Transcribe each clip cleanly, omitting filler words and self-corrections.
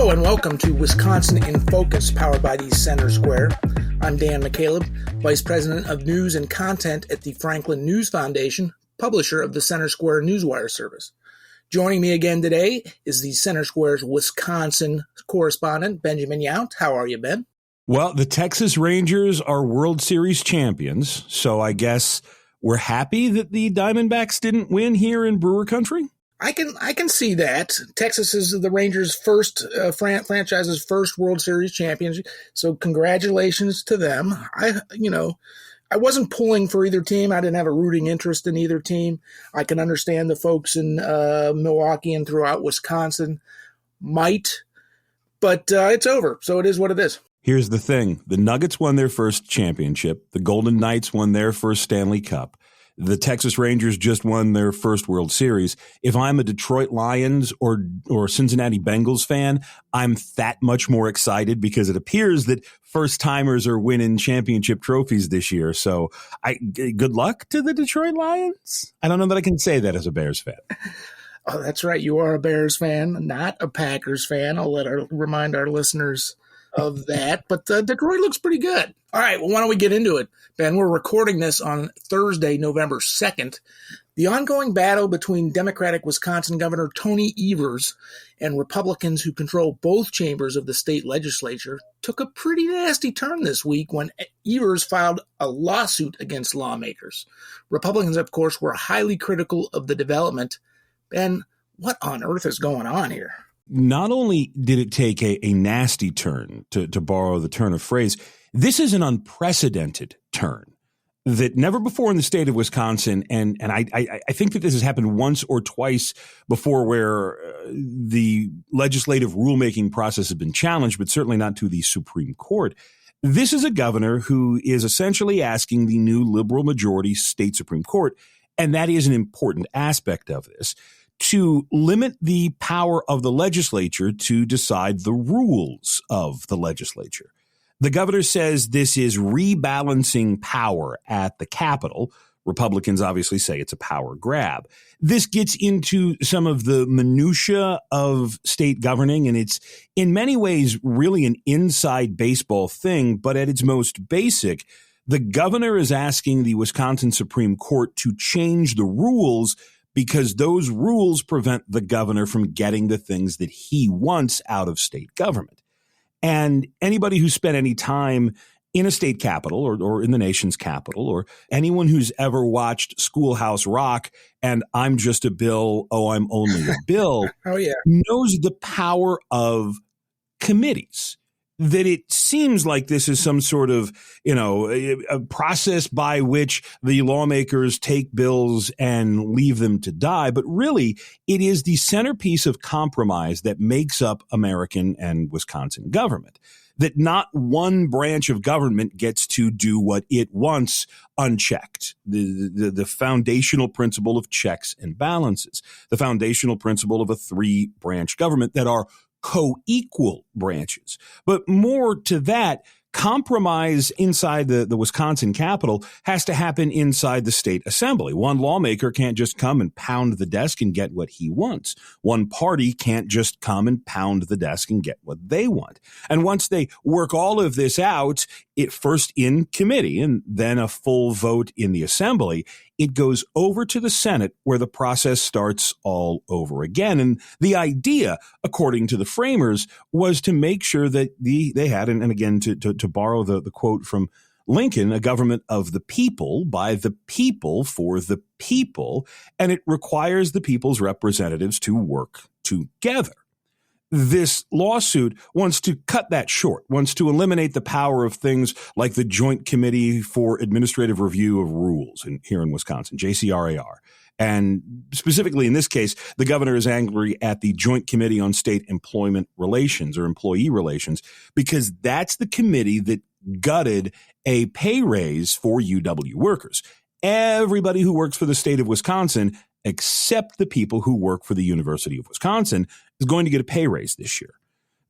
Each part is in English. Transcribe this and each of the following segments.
Hello and welcome to Wisconsin in Focus, powered by the Center Square. I'm Dan McCaleb, Vice President of News and Content at the Franklin News Foundation, publisher of the Center Square Newswire service. Joining me again today is the Center Square's Wisconsin correspondent, Benjamin Yount. How are you, Ben? Well, the Texas Rangers are World Series champions, so I guess we're happy that the Diamondbacks didn't win here in Brewer Country. I can see that. Texas is the Rangers' first franchise's first World Series champions, so congratulations to them. I wasn't pulling for either team. I didn't have a rooting interest in either team. I can understand the folks in Milwaukee and throughout Wisconsin might, but it's over, so it is what it is. Here's the thing. The Nuggets won their first championship. The Golden Knights won their first Stanley Cup. The Texas Rangers just won their first World Series. If I'm a Detroit Lions or Cincinnati Bengals fan, I'm that much more excited because it appears that first-timers are winning championship trophies this year. So good luck to the Detroit Lions. I don't know that I can say that as a Bears fan. Oh, that's right. You are a Bears fan, not a Packers fan. I'll remind our listeners of that. But Detroit looks pretty good. All right, well, why don't we get into it? Ben, we're recording this on Thursday, November 2nd. The ongoing battle between Democratic Wisconsin Governor Tony Evers and Republicans who control both chambers of the state legislature took a pretty nasty turn this week when Evers filed a lawsuit against lawmakers. Republicans, of course, were highly critical of the development. Ben, what on earth is going on here? Not only did it take a nasty turn, to borrow the turn of phrase, this is an unprecedented turn that never before in the state of Wisconsin, and I think that this has happened once or twice before where the legislative rulemaking process has been challenged, but certainly not to the Supreme Court. This is a governor who is essentially asking the new liberal majority state Supreme Court, and that is an important aspect of this, to limit the power of the legislature to decide the rules of the legislature. The governor says this is rebalancing power at the Capitol. Republicans obviously say it's a power grab. This gets into some of the minutia of state governing, and it's in many ways really an inside baseball thing. But at its most basic, the governor is asking the Wisconsin Supreme Court to change the rules because those rules prevent the governor from getting the things that he wants out of state government. And anybody who spent any time in a state capital or in the nation's capital, or anyone who's ever watched Schoolhouse Rock and I'm just a bill, oh, I'm only a bill, oh, yeah, knows the power of committees. That it seems like this is some sort of, a process by which the lawmakers take bills and leave them to die. But really, it is the centerpiece of compromise that makes up American and Wisconsin government. That not one branch of government gets to do what it wants unchecked. The foundational principle of checks and balances. The foundational principle of a three-branch government that are co-equal branches. But more to that, compromise inside the Wisconsin Capitol has to happen inside the state assembly. One lawmaker can't just come and pound the desk and get what he wants. One party can't just come and pound the desk and get what they want. And once they work all of this out, it first in committee and then a full vote in the assembly, it goes over to the Senate where the process starts all over again. And the idea, according to the framers, was to make sure that they had, and again, to borrow the quote from Lincoln, a government of the people, by the people, for the people, and it requires the people's representatives to work together. This lawsuit wants to cut that short, wants to eliminate the power of things like the Joint Committee for Administrative Review of Rules here in Wisconsin, JCRAR. And specifically in this case, the governor is angry at the Joint Committee on State Employment Relations or Employee Relations, because that's the committee that gutted a pay raise for UW workers. Everybody who works for the state of Wisconsin, except the people who work for the University of Wisconsin, is going to get a pay raise this year.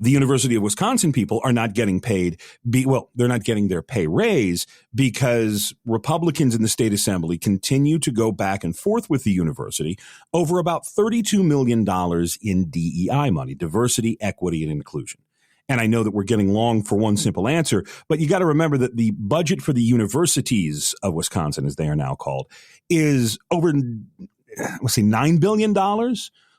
The University of Wisconsin people are not getting paid. They're not getting their pay raise because Republicans in the state assembly continue to go back and forth with the university over about $32 million in DEI money, diversity, equity, and inclusion. And I know that we're getting long for one simple answer, but you got to remember that the budget for the universities of Wisconsin, as they are now called, is over, let's say, $9 billion.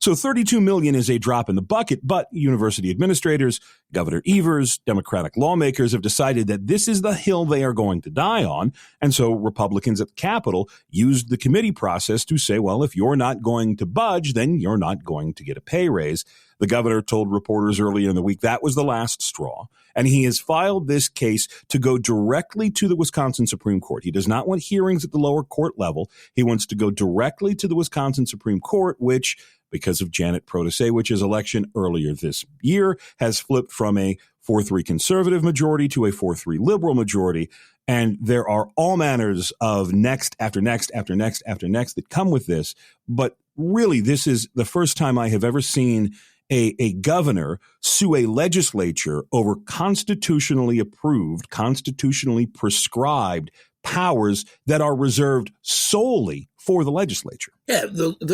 So $32 million is a drop in the bucket, but university administrators, Governor Evers, Democratic lawmakers have decided that this is the hill they are going to die on. And so Republicans at the Capitol used the committee process to say, well, if you're not going to budge, then you're not going to get a pay raise. The governor told reporters earlier in the week that was the last straw. And he has filed this case to go directly to the Wisconsin Supreme Court. He does not want hearings at the lower court level. He wants to go directly to the Wisconsin Supreme Court, which, because of Janet Protasiewicz's election earlier this year, has flipped from a 4-3 conservative majority to a 4-3 liberal majority. And there are all manners of next after next after next after next that come with this. But really, this is the first time I have ever seen a governor sue a legislature over constitutionally approved, constitutionally prescribed powers that are reserved solely for the legislature. Yeah,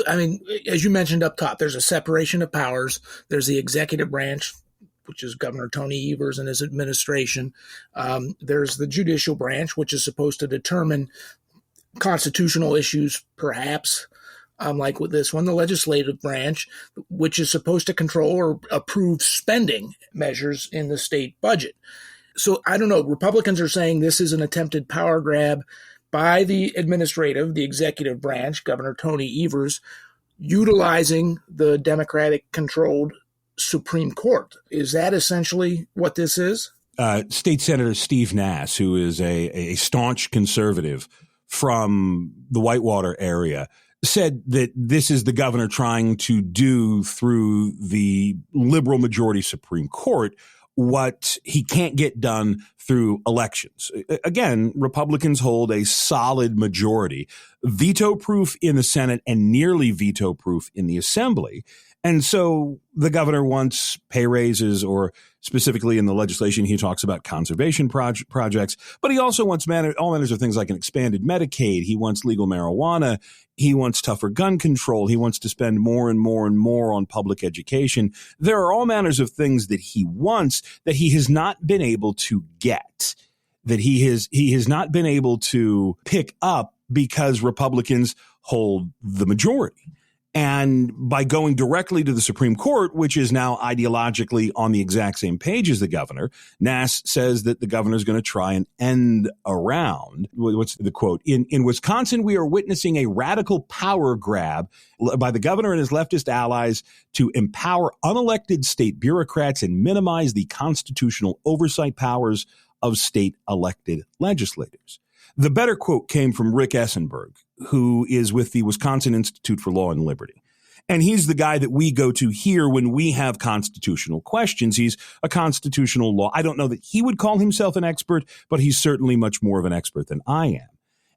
I mean, as you mentioned up top, there's a separation of powers. There's the executive branch, which is Governor Tony Evers and his administration. There's the judicial branch, which is supposed to determine constitutional issues, perhaps, like with this one, the legislative branch, which is supposed to control or approve spending measures in the state budget. So I don't know. Republicans are saying this is an attempted power grab by the executive branch, Governor Tony Evers, utilizing the Democratic-controlled Supreme Court. Is that essentially what this is? State Senator Steve Nass, who is a staunch conservative from the Whitewater area, said that this is the governor trying to do through the liberal majority Supreme Court what he can't get done through elections. Again, Republicans hold a solid majority, veto-proof in the Senate and nearly veto-proof in the Assembly. And so the governor wants pay raises, or specifically in the legislation, he talks about conservation projects, but he also wants all manners of things like an expanded Medicaid. He wants legal marijuana. He wants tougher gun control. He wants to spend more and more and more on public education. There are all manners of things that he wants that he has not been able to get, that he has not been able to pick up because Republicans hold the majority. And by going directly to the Supreme Court, which is now ideologically on the exact same page as the governor, Nass says that the governor is going to try and end around. What's the quote? In Wisconsin, we are witnessing a radical power grab by the governor and his leftist allies to empower unelected state bureaucrats and minimize the constitutional oversight powers of state elected legislators. The better quote came from Rick Essenberg, who is with the Wisconsin Institute for Law and Liberty. And he's the guy that we go to here when we have constitutional questions. He's a constitutional law. I don't know that he would call himself an expert, but he's certainly much more of an expert than I am.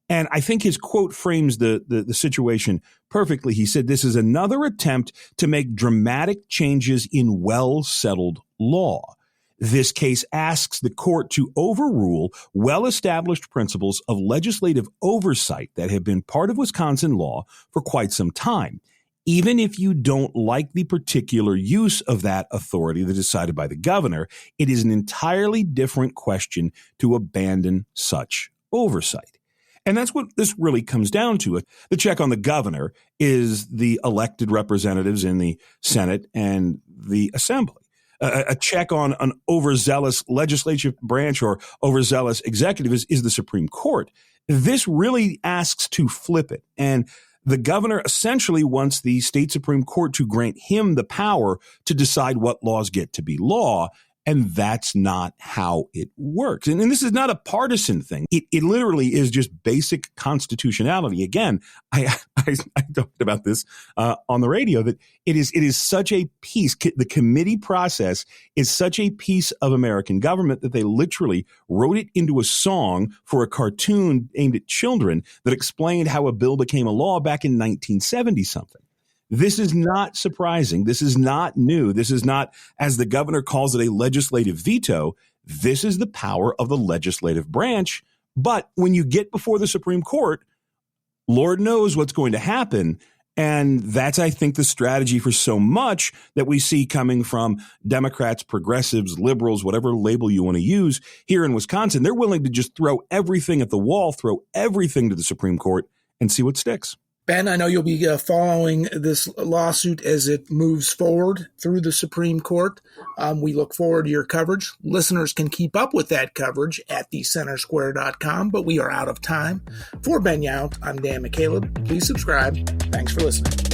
And I think his quote frames the situation perfectly. He said, this is another attempt to make dramatic changes in well-settled law. This case asks the court to overrule well-established principles of legislative oversight that have been part of Wisconsin law for quite some time, even if you don't like the particular use of that authority that's decided by the governor. It is an entirely different question to abandon such oversight. And that's what this really comes down to. The check on the governor is the elected representatives in the Senate and the Assembly. A check on an overzealous legislative branch or overzealous executive is the Supreme Court. This really asks to flip it. And the governor essentially wants the state Supreme Court to grant him the power to decide what laws get to be law. And that's not how it works. And this is not a partisan thing. It literally is just basic constitutionality. Again, I talked about this on the radio, that it is such a piece. The committee process is such a piece of American government that they literally wrote it into a song for a cartoon aimed at children that explained how a bill became a law back in 1970 something. This is not surprising. This is not new. This is not, as the governor calls it, a legislative veto. This is the power of the legislative branch. But when you get before the Supreme Court, Lord knows what's going to happen. And that's, I think, the strategy for so much that we see coming from Democrats, progressives, liberals, whatever label you want to use here in Wisconsin. They're willing to just throw everything at the wall, throw everything to the Supreme Court and see what sticks. Ben, I know you'll be following this lawsuit as it moves forward through the Supreme Court. We look forward to your coverage. Listeners can keep up with that coverage at thecentersquare.com, but we are out of time. For Ben Yount, I'm Dan McCaleb. Please subscribe. Thanks for listening.